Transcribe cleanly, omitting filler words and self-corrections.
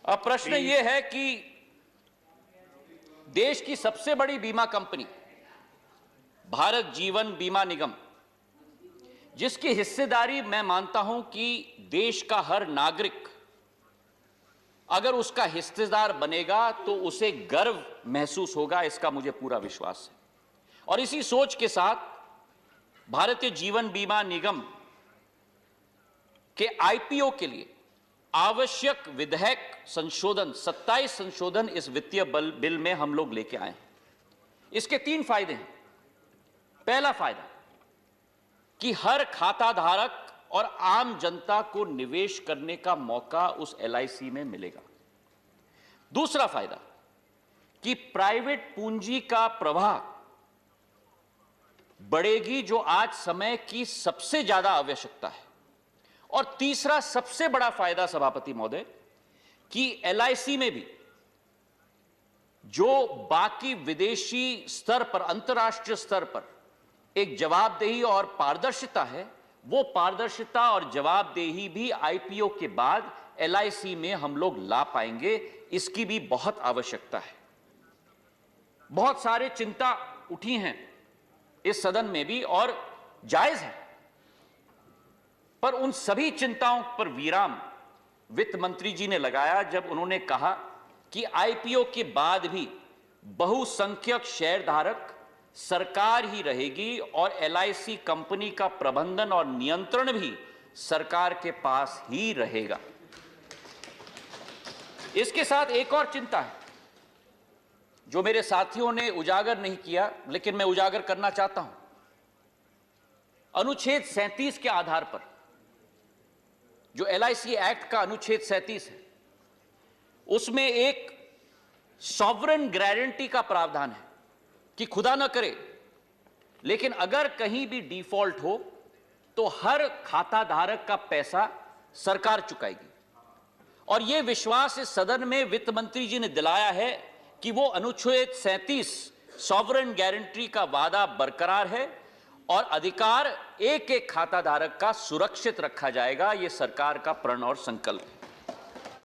अब प्रश्न यह है कि देश की सबसे बड़ी बीमा कंपनी भारत जीवन बीमा निगम, जिसकी हिस्सेदारी मैं मानता हूं कि देश का हर नागरिक अगर उसका हिस्सेदार बनेगा तो उसे गर्व महसूस होगा, इसका मुझे पूरा विश्वास है। और इसी सोच के साथ भारतीय जीवन बीमा निगम के आईपीओ के लिए आवश्यक विधेयक संशोधन 27 संशोधन इस वित्तीय बिल में हम लोग लेके आए हैं। इसके 3 फायदे हैं। पहला फायदा कि हर खाता धारक और आम जनता को निवेश करने का मौका उस एलआईसी में मिलेगा। दूसरा फायदा कि प्राइवेट पूंजी का प्रवाह बढ़ेगी, जो आज समय की सबसे ज्यादा आवश्यकता है। और तीसरा सबसे बड़ा फायदा सभापति महोदय कि एलआईसी में भी जो बाकी विदेशी स्तर पर, अंतर्राष्ट्रीय स्तर पर एक जवाबदेही और पारदर्शिता है, वो पारदर्शिता और जवाबदेही भी आईपीओ के बाद एलआईसी में हम लोग ला पाएंगे। इसकी भी बहुत आवश्यकता है। बहुत सारे चिंता उठी हैं इस सदन में भी और जायज है, पर उन सभी चिंताओं पर विराम वित्त मंत्री जी ने लगाया जब उन्होंने कहा कि आईपीओ के बाद भी बहुसंख्यक शेयरधारक सरकार ही रहेगी और एलआईसी कंपनी का प्रबंधन और नियंत्रण भी सरकार के पास ही रहेगा। इसके साथ एक और चिंता है जो मेरे साथियों ने उजागर नहीं किया, लेकिन मैं उजागर करना चाहता हूं। अनुच्छेद 37 के आधार पर, जो एलआईसी एक्ट का अनुच्छेद 37 है, उसमें एक सॉवरेन गारंटी का प्रावधान है कि खुदा न करे लेकिन अगर कहीं भी डिफॉल्ट हो तो हर खाता धारक का पैसा सरकार चुकाएगी। और यह विश्वास इस सदन में वित्त मंत्री जी ने दिलाया है कि वो अनुच्छेद 37 सॉवरेन गारंटी का वादा बरकरार है और अधिकार एक एक खाता धारक का सुरक्षित रखा जाएगा। यह सरकार का प्रण और संकल्प है।